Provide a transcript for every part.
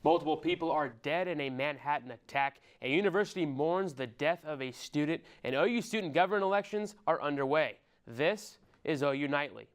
Multiple people are dead in a Manhattan attack. A university mourns the death of a student, and OU student government elections are underway. This is OU Nightly.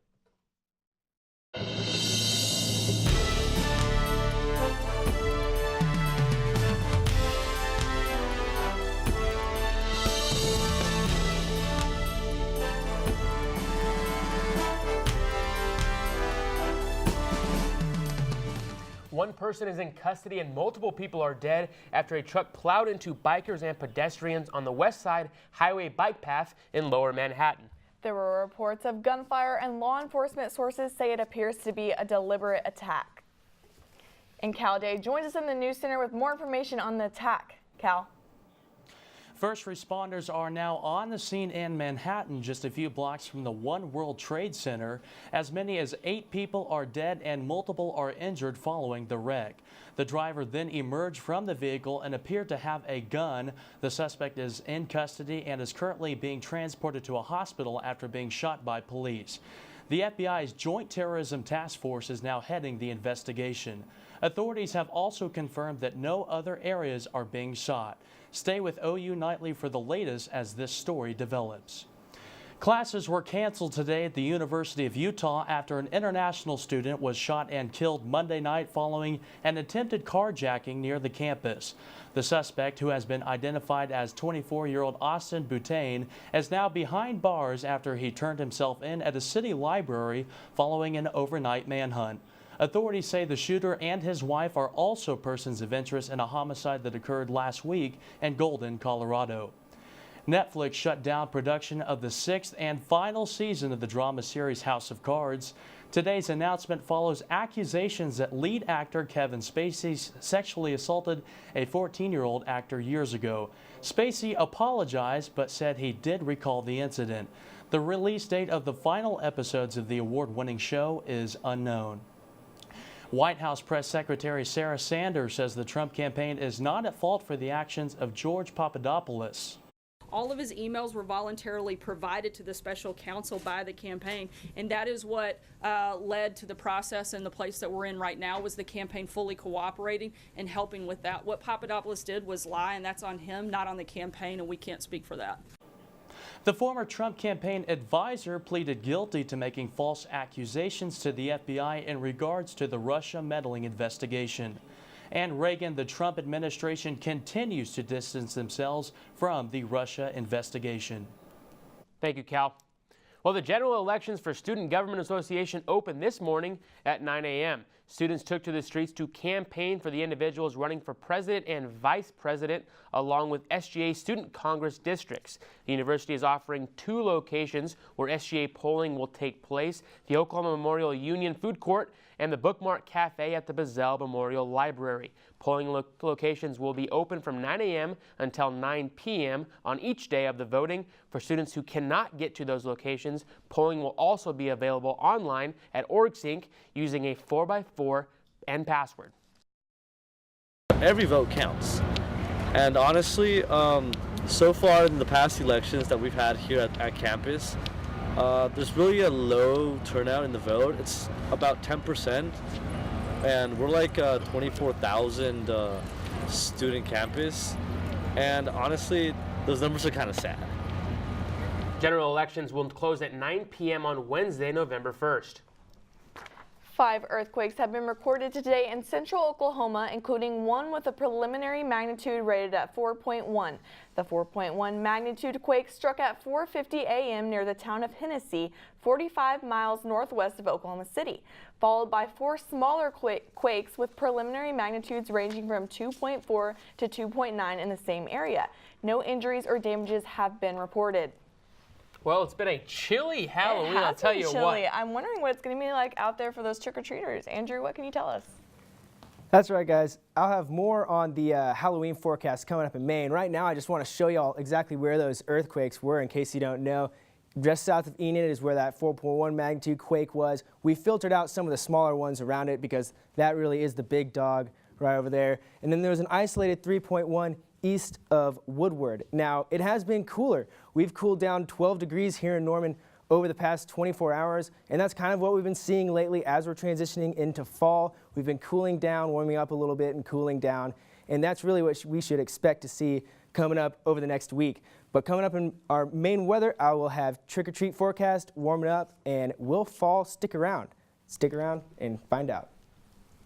One person is in custody and multiple people are dead after a truck plowed into bikers and pedestrians on the West Side Highway bike path in Lower Manhattan. There were reports of gunfire, and law enforcement sources say it appears to be a deliberate attack. And Cal Day joins us in the news center with more information on the attack. Cal. First responders are now on the scene in Manhattan, just a few blocks from the One World Trade Center. As many as 8 people are dead and multiple are injured following the wreck. The driver then emerged from the vehicle and appeared to have a gun. The suspect is in custody and is currently being transported to a hospital after being shot by police. The FBI's Joint Terrorism Task Force is now heading the investigation. Authorities have also confirmed that no other areas are being shot. Stay with OU Nightly for the latest as this story develops. Classes were canceled today at the University of Utah after an international student was shot and killed Monday night following an attempted carjacking near the campus. The suspect, who has been identified as 24-year-old Austin Butane, is now behind bars after he turned himself in at a city library following an overnight manhunt. Authorities say the shooter and his wife are also persons of interest in a homicide that occurred last week in Golden, Colorado. Netflix shut down production of the 6th and final season of the drama series House of Cards. Today's announcement follows accusations that lead actor Kevin Spacey sexually assaulted a 14-year-old actor years ago. Spacey apologized but said he did recall the incident. The release date of the final episodes of the award-winning show is unknown. White House Press Secretary Sarah Sanders says the Trump campaign is not at fault for the actions of George Papadopoulos. All of his emails were voluntarily provided to the special counsel by the campaign, and that is what led to the process and the place that we're in right now, was the campaign fully cooperating and helping with that. What Papadopoulos did was lie, and that's on him, not on the campaign, and we can't speak for that. The former Trump campaign advisor pleaded guilty to making false accusations to the FBI in regards to the Russia meddling investigation. And Reagan, the Trump administration continues to distance themselves from the Russia investigation. Thank you, Cal. Well, the general elections for Student Government Association opened this morning at 9 a.m. Students took to the streets to campaign for the individuals running for president and vice president, along with SGA Student Congress districts. The university is offering 2 locations where SGA polling will take place: the Oklahoma Memorial Union Food Court and the Bookmark Cafe at the Bazell Memorial Library. Polling locations will be open from 9 a.m. until 9 p.m. on each day of the voting. For students who cannot get to those locations, polling will also be available online at OrgSync using a 4x4 and password. Every vote counts. And honestly, so far in the past elections that we've had here at campus, there's really a low turnout in the vote. It's about 10%, and we're like a 24,000 student campus, and honestly, those numbers are kind of sad. General elections will close at 9 p.m. on Wednesday, November 1st. 5 earthquakes have been recorded today in central Oklahoma, including one with a preliminary magnitude rated at 4.1. The 4.1 magnitude quake struck at 4:50 a.m. near the town of Hennessy, 45 miles northwest of Oklahoma City, followed by 4 smaller quakes with preliminary magnitudes ranging from 2.4 to 2.9 in the same area. No injuries or damages have been reported. Well, it's been a chilly Halloween, I'll tell you what. I'm wondering what it's going to be like out there for those trick-or-treaters. Andrew, what can you tell us? That's right, guys. I'll have more on the Halloween forecast coming up in Maine. Right now, I just want to show y'all exactly where those earthquakes were in case you don't know. Just south of Enid is where that 4.1 magnitude quake was. We filtered out some of the smaller ones around it because that really is the big dog right over there. And then there was an isolated 3.1 east of Woodward. Now, it has been cooler. We've cooled down 12 degrees here in Norman over the past 24 hours, and that's kind of what we've been seeing lately as we're transitioning into fall. We've been cooling down, warming up a little bit and cooling down, and that's really what we should expect to see coming up over the next week. But coming up in our main weather, I will have trick-or-treat forecast, warming up, and will fall. Stick around and find out.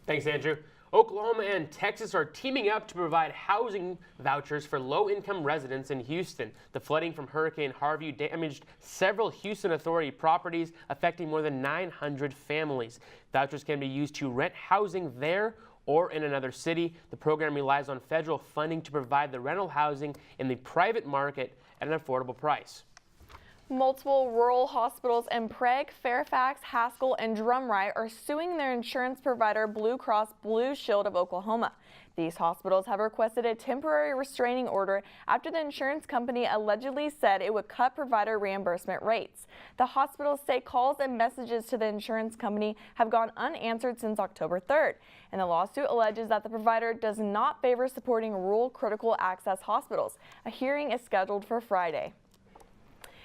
Thanks, Andrew. Oklahoma and Texas are teaming up to provide housing vouchers for low-income residents in Houston. The flooding from Hurricane Harvey damaged several Houston Authority properties, affecting more than 900 families. Vouchers can be used to rent housing there or in another city. The program relies on federal funding to provide the rental housing in the private market at an affordable price. Multiple rural hospitals in Prague, Fairfax, Haskell, and Drumright are suing their insurance provider Blue Cross Blue Shield of Oklahoma. These hospitals have requested a temporary restraining order after the insurance company allegedly said it would cut provider reimbursement rates. The hospitals say calls and messages to the insurance company have gone unanswered since October 3rd, and the lawsuit alleges that the provider does not favor supporting rural critical access hospitals. A hearing is scheduled for Friday.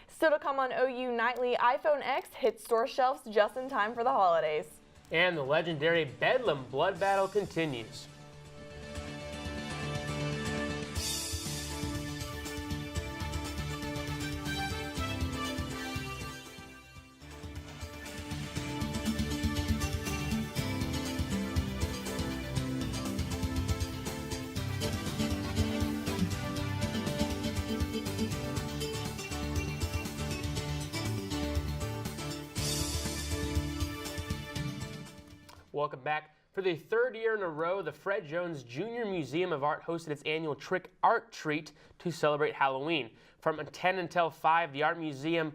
Still to come on OU Nightly, iPhone X hits store shelves just in time for the holidays. And the legendary Bedlam blood battle continues. Welcome back. For the third year in a row, the Fred Jones Jr. Museum of Art hosted its annual Trick Art Treat to celebrate Halloween. From 10 until 5, the Art Museum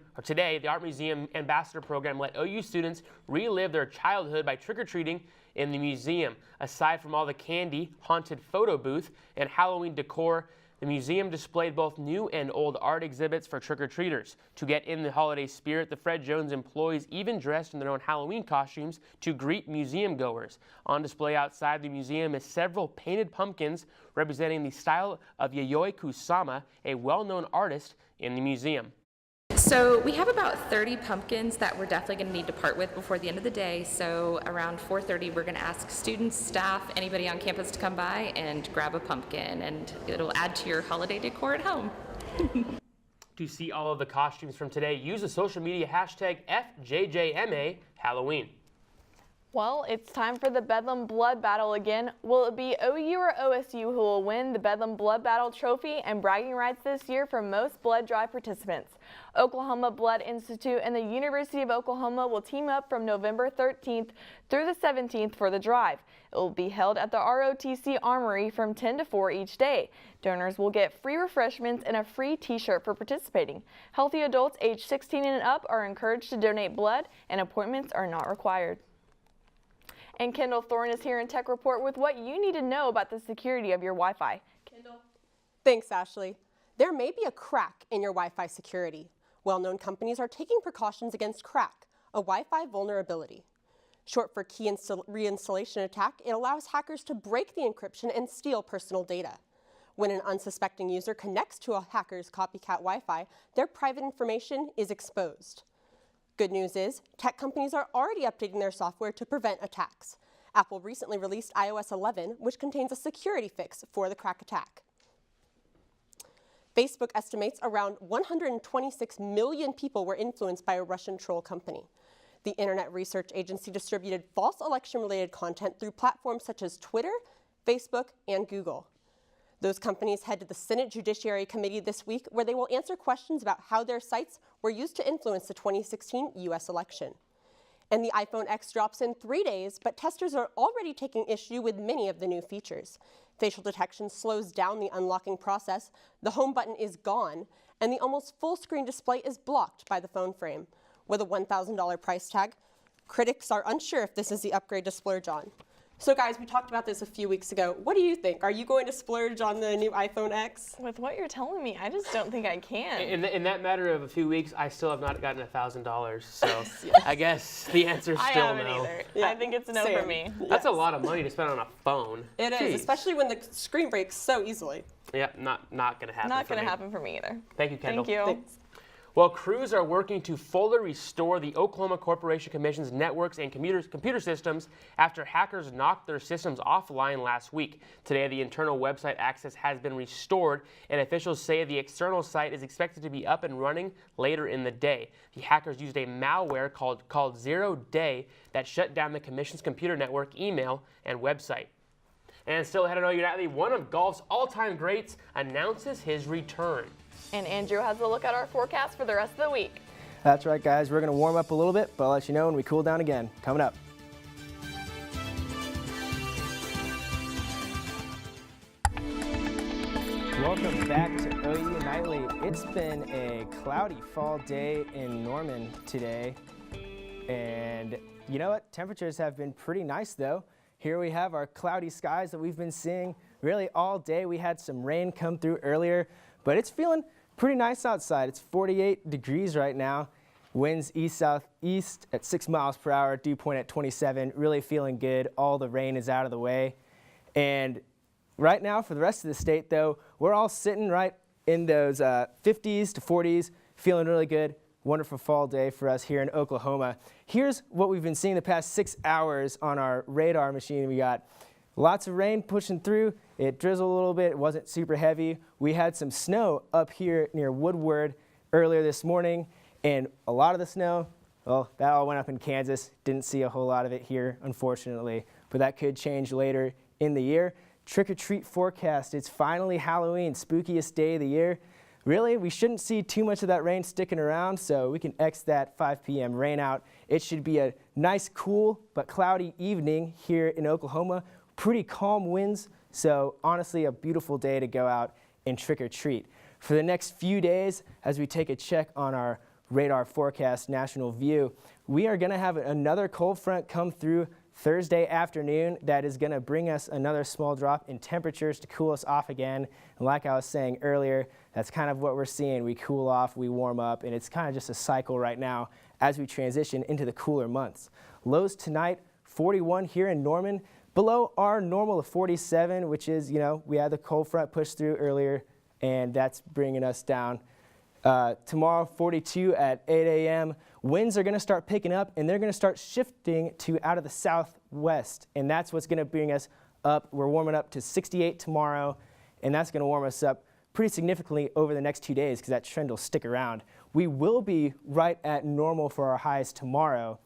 Ambassador Program let OU students relive their childhood by trick-or-treating in the museum. Aside from all the candy, haunted photo booth, and Halloween decor, the museum displayed both new and old art exhibits for trick-or-treaters. To get in the holiday spirit, the Fred Jones employees even dressed in their own Halloween costumes to greet museum goers. On display outside the museum is several painted pumpkins representing the style of Yayoi Kusama, a well-known artist in the museum. So we have about 30 pumpkins that we're definitely going to need to part with before the end of the day. So around 4:30, we're going to ask students, staff, anybody on campus to come by and grab a pumpkin, and it'll add to your holiday decor at home. To see all of the costumes from today, use the social media hashtag FJJMA Halloween. Well, it's time for the Bedlam Blood Battle again. Will it be OU or OSU who will win the Bedlam Blood Battle trophy and bragging rights this year for most blood drive participants? Oklahoma Blood Institute and the University of Oklahoma will team up from November 13th through the 17th for the drive. It will be held at the ROTC Armory from 10 to 4 each day. Donors will get free refreshments and a free t-shirt for participating. Healthy adults age 16 and up are encouraged to donate blood, and appointments are not required. And Kendall, Thorn is here in Tech Report with what you need to know about the security of your Wi-Fi. Kendall. Thanks, Ashley. There may be a crack in your Wi-Fi security. Well-known companies are taking precautions against crack, a Wi-Fi vulnerability. Short for key reinstallation attack, it allows hackers to break the encryption and steal personal data. When an unsuspecting user connects to a hacker's copycat Wi-Fi, their private information is exposed. Good news is, tech companies are already updating their software to prevent attacks. Apple recently released iOS 11, which contains a security fix for the crack attack. Facebook estimates around 126 million people were influenced by a Russian troll company. The internet research agency distributed false election-related content through platforms such as Twitter, Facebook, and Google. Those companies head to the Senate Judiciary Committee this week, where they will answer questions about how their sites were used to influence the 2016 U.S. election. And the iPhone X drops in 3 days, but testers are already taking issue with many of the new features. Facial detection slows down the unlocking process, the home button is gone, and the almost full-screen display is blocked by the phone frame. With a $1,000 price tag, critics are unsure if this is the upgrade to splurge on. So guys, we talked about this a few weeks ago. What do you think? Are you going to splurge on the new iPhone X? With what you're telling me, I just don't think I can. In that matter of a few weeks, I still have not gotten $1,000. So I guess the answer is still no. Either. Yeah. I think it's no for me. That's a lot of money to spend on a phone. It is, especially when the screen breaks so easily. Yeah, not going to happen. Not going to happen for me either. Thank you, Kendall. Thank you. Thanks. Well, crews are working to fully restore the Oklahoma Corporation Commission's networks and computer systems after hackers knocked their systems offline last week. Today, the internal website access has been restored, and officials say the external site is expected to be up and running later in the day. The hackers used a malware called 0 Day that shut down the Commission's computer network, email, and website. And still ahead on OU Nightly, one of golf's all-time greats announces his return. And Andrew has a look at our forecast for the rest of the week. That's right, guys. We're going to warm up a little bit, but I'll let you know when we cool down again. Coming up. Welcome back to OU Nightly. It's been a cloudy fall day in Norman today. And you know what? Temperatures have been pretty nice, though. Here we have our cloudy skies that we've been seeing really all day. We had some rain come through earlier, but it's feeling pretty nice outside. It's 48 degrees right now. Winds east-southeast at 6 miles per hour, dew point at 27. Really feeling good. All the rain is out of the way. And right now for the rest of the state, though, we're all sitting right in those 50s to 40s, feeling really good. Wonderful fall day for us here in Oklahoma. Here's what we've been seeing the past 6 hours on our radar machine. We got lots of rain pushing through. It drizzled a little bit. It wasn't super heavy. We had some snow up here near Woodward earlier this morning, and a lot of the snow, well, that all went up in Kansas. Didn't see a whole lot of it here, unfortunately, but that could change later in the year. Trick-or-treat forecast. It's finally Halloween, spookiest day of the year. Really, we shouldn't see too much of that rain sticking around, so we can X that 5 p.m. rain out. It should be a nice, cool, but cloudy evening here in Oklahoma. Pretty calm winds, so honestly a beautiful day to go out and trick-or-treat. For the next few days, as we take a check on our radar forecast national view, we are going to have another cold front come through Thursday afternoon that is going to bring us another small drop in temperatures to cool us off again. And like I was saying earlier, that's kind of what we're seeing. We cool off, we warm up, and it's kind of just a cycle right now as we transition into the cooler months. Lows tonight, 41 here in Norman, below our normal of 47, which is, we had the cold front push through earlier, and that's bringing us down. Tomorrow, 42 at 8 a.m. Winds are going to start picking up, and they're going to start shifting to out of the southwest, and that's what's going to bring us up. We're warming up to 68 tomorrow, and that's going to warm us up pretty significantly over the next 2 days because that trend will stick around. We will be right at normal for our highs tomorrow,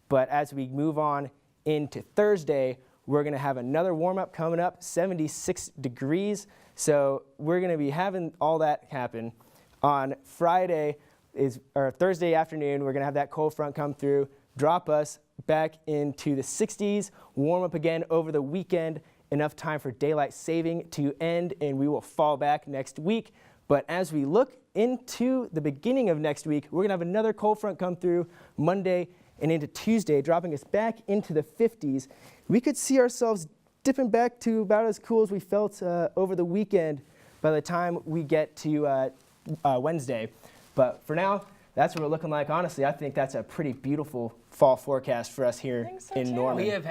but as we move on into Thursday, we're going to have another warm-up coming up, 76 degrees, so we're going to be having all that happen. On Thursday afternoon, we're going to have that cold front come through, drop us back into the 60s, warm up again over the weekend, enough time for daylight saving to end, and we will fall back next week. But as we look into the beginning of next week, we're going to have another cold front come through Monday and into Tuesday, dropping us back into the 50s. We could see ourselves dipping back to about as cool as we felt over the weekend by the time we get to Wednesday. But for now, that's what we're looking like. Honestly, I think that's a pretty beautiful fall forecast for us here in Norman. We have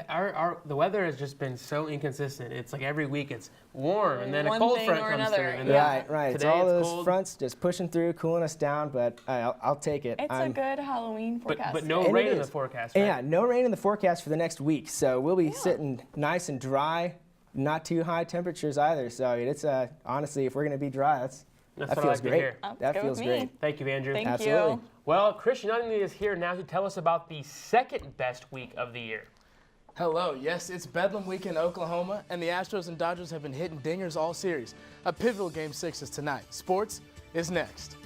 the weather has just been so inconsistent. It's like every week it's warm and then a One cold thing front or comes another. through. And Right. It's today all it's those cold. fronts just pushing through, cooling us down, but I'll take it. It's a good Halloween forecast. But no And rain it in the is. forecast, right? Yeah, no rain in the forecast for the next week, so we'll be sitting nice and dry, not too high temperatures either. So it's honestly, if we're going to be dry, That's that what I feels like to great. hear. That's That good feels with me. great. Thank you, Andrew. Thank Absolutely. you. Well, Christian Nunley is here now to tell us about the second best week of the year. Hello, yes, it's Bedlam Week in Oklahoma, and the Astros and Dodgers have been hitting dingers all series. A pivotal Game 6 is tonight. Sports is next.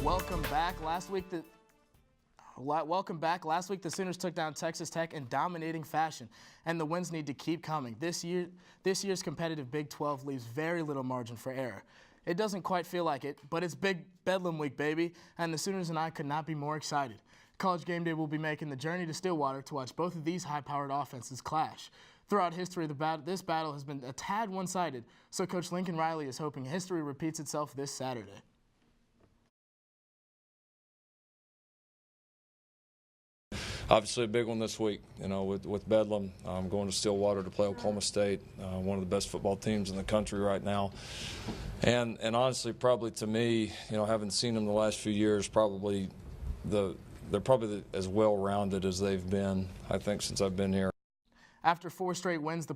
Welcome back. Last week, the Sooners took down Texas Tech in dominating fashion, and the wins need to keep coming. This year's competitive Big 12 leaves very little margin for error. It doesn't quite feel like it, but it's Big Bedlam Week, baby, and the Sooners and I could not be more excited. College Game Day will be making the journey to Stillwater to watch both of these high-powered offenses clash. Throughout history, this battle has been a tad one-sided, so Coach Lincoln Riley is hoping history repeats itself this Saturday. Obviously a big one this week, you know, with Bedlam going to Stillwater to play Oklahoma State, one of the best football teams in the country right now. And honestly, probably to me, you know, having seen them the last few years, probably they're probably as well-rounded as they've been, I think, since I've been here. After 4 straight wins,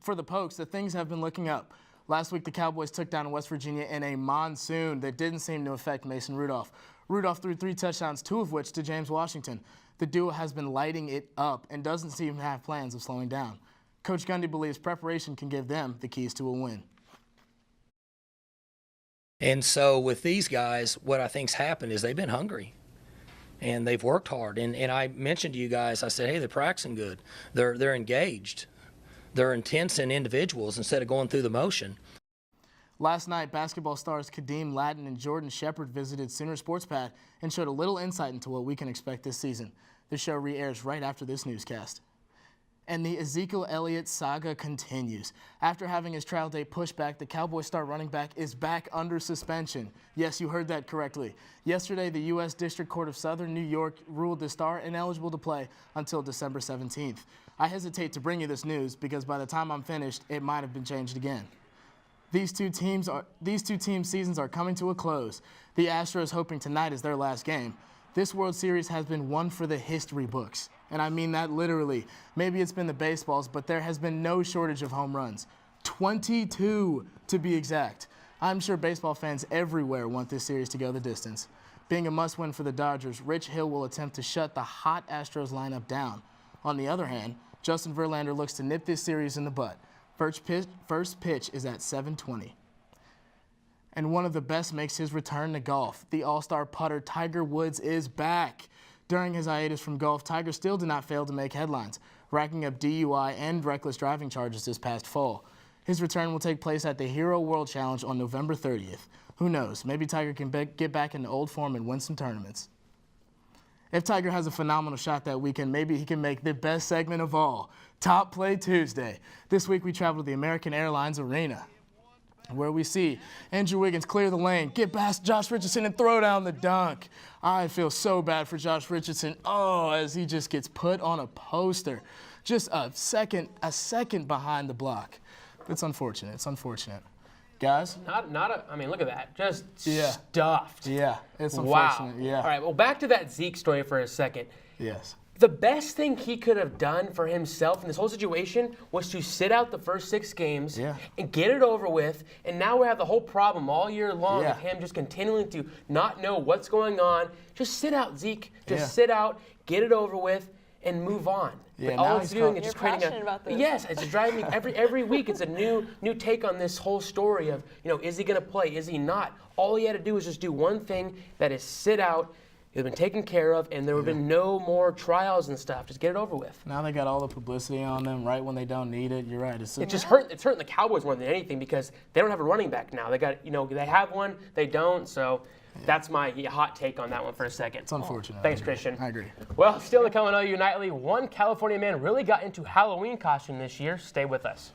for the Pokes, the things have been looking up. Last week, the Cowboys took down West Virginia in a monsoon that didn't seem to affect Mason Rudolph. Rudolph threw 3 touchdowns, 2 of which to James Washington. The duo has been lighting it up and doesn't seem to have plans of slowing down. Coach Gundy believes preparation can give them the keys to a win. And so with these guys, what I think's happened is they've been hungry. And they've worked hard. And I mentioned to you guys, I said, hey, they're practicing good. They're engaged. They're intense in individuals instead of going through the motion. Last night, basketball stars Kadeem Ladden and Jordan Shepard visited Sooner Sports Pad and showed a little insight into what we can expect this season. The show re-airs right after this newscast. And the Ezekiel Elliott saga continues. After having his trial date pushed back, the Cowboys star running back is back under suspension. Yes, you heard that correctly. Yesterday, the U.S. District Court of Southern New York ruled the star ineligible to play until December 17th. I hesitate to bring you this news because by the time I'm finished, it might have been changed again. These two teams' seasons are coming to a close. The Astros hoping tonight is their last game. This World Series has been one for the history books. And I mean that literally. Maybe it's been the baseballs, but there has been no shortage of home runs. 22 to be exact. I'm sure baseball fans everywhere want this series to go the distance. Being a must-win for the Dodgers, Rich Hill will attempt to shut the hot Astros lineup down. On the other hand, Justin Verlander looks to nip this series in the butt. First pitch is at 7:20. And one of the best makes his return to golf. The all-star putter Tiger Woods is back. During his hiatus from golf, Tiger still did not fail to make headlines, racking up DUI and reckless driving charges this past fall. His return will take place at the Hero World Challenge on November 30th. Who knows, maybe Tiger can get back into old form and win some tournaments. If Tiger has a phenomenal shot that weekend, maybe he can make the best segment of all, Top Play Tuesday. This week we travel to the American Airlines Arena, where we see Andrew Wiggins clear the lane, get past Josh Richardson and throw down the dunk. I feel so bad for Josh Richardson, as he just gets put on a poster. Just a second behind the block. It's unfortunate, Guys? I mean, look at that. Just stuffed. Yeah, it's wow. unfortunate, yeah. All right, well, back to that Zeke story for a second. Yes. The best thing he could have done for himself in this whole situation was to sit out the first 6 games and get it over with. And now we have the whole problem all year long of him just continuing to not know what's going on. Just sit out, Zeke. Just sit out, get it over with, and move on. Yeah, but all it's doing is just creating about this. Yes, it's just driving me every week. It's a new take on this whole story of, is he going to play? Is he not? All he had to do is just do one thing, that is sit out. He's been taken care of, and there have been no more trials and stuff. Just get it over with. Now they got all the publicity on them right when they don't need it. You're right. It's hurting the Cowboys more than anything because they don't have a running back now. They got they have one, they don't. So that's my hot take on that one for a second. It's unfortunate. Thanks, Christian. I agree. Well, still to come on OU Nightly, one California man really got into Halloween costume this year. Stay with us.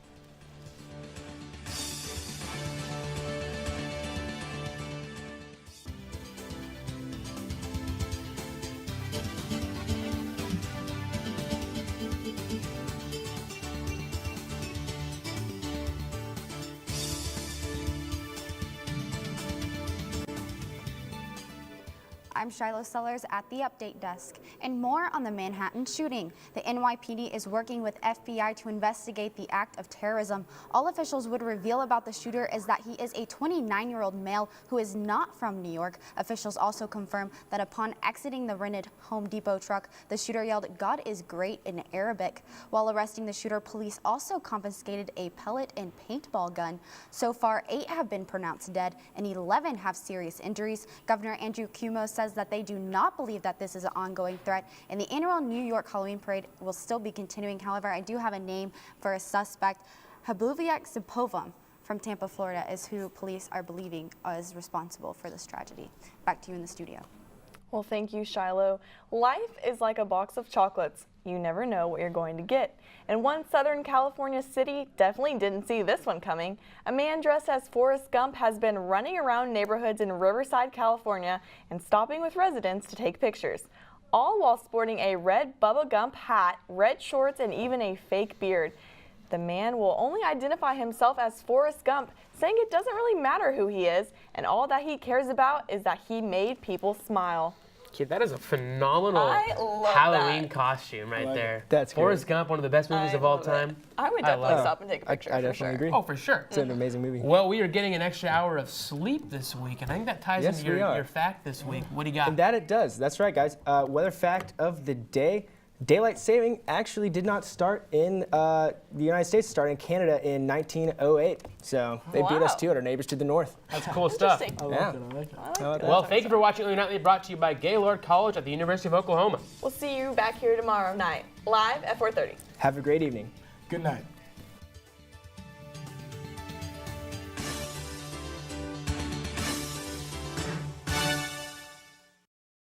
I'm Shiloh Sellers at the Update Desk. And more on the Manhattan shooting. The NYPD is working with FBI to investigate the act of terrorism. All officials would reveal about the shooter is that he is a 29-year-old male who is not from New York. Officials also confirm that upon exiting the rented Home Depot truck, the shooter yelled, "God is great" in Arabic. While arresting the shooter, police also confiscated a pellet and paintball gun. So far, 8 have been pronounced dead and 11 have serious injuries. Governor Andrew Cuomo says that they do not believe that this is an ongoing threat, and the annual New York Halloween parade will still be continuing. However, I do have a name for a suspect. Habluviak Zipovam from Tampa, Florida, is who police are believing is responsible for this tragedy. Back to you in the studio. Well, thank you, Shiloh. Life is like a box of chocolates. You never know what you're going to get. And one Southern California city definitely didn't see this one coming. A man dressed as Forrest Gump has been running around neighborhoods in Riverside, California, and stopping with residents to take pictures. all while sporting a red Bubba Gump hat, red shorts, and even a fake beard. The man will only identify himself as Forrest Gump, saying it doesn't really matter who he is, and all that he cares about is that he made people smile. Kid, that is a phenomenal Halloween costume right there. That's Forrest Gump, one of the best movies of all time. I would definitely stop and take a picture. I definitely agree. Oh, for sure. It's an amazing movie. Well, we are getting an extra hour of sleep this week, and I think that ties into your fact this week. What do you got? And that it does. That's right, guys. Weather fact of the day. Daylight saving actually did not start in the United States. It started in Canada in 1908. So they beat us too, our neighbors to the north. That's cool stuff. I like it. Well, thank you for watching Early Nightly, brought to you by Gaylord College at the University of Oklahoma. We'll see you back here tomorrow night, live at 4:30. Have a great evening. Good night.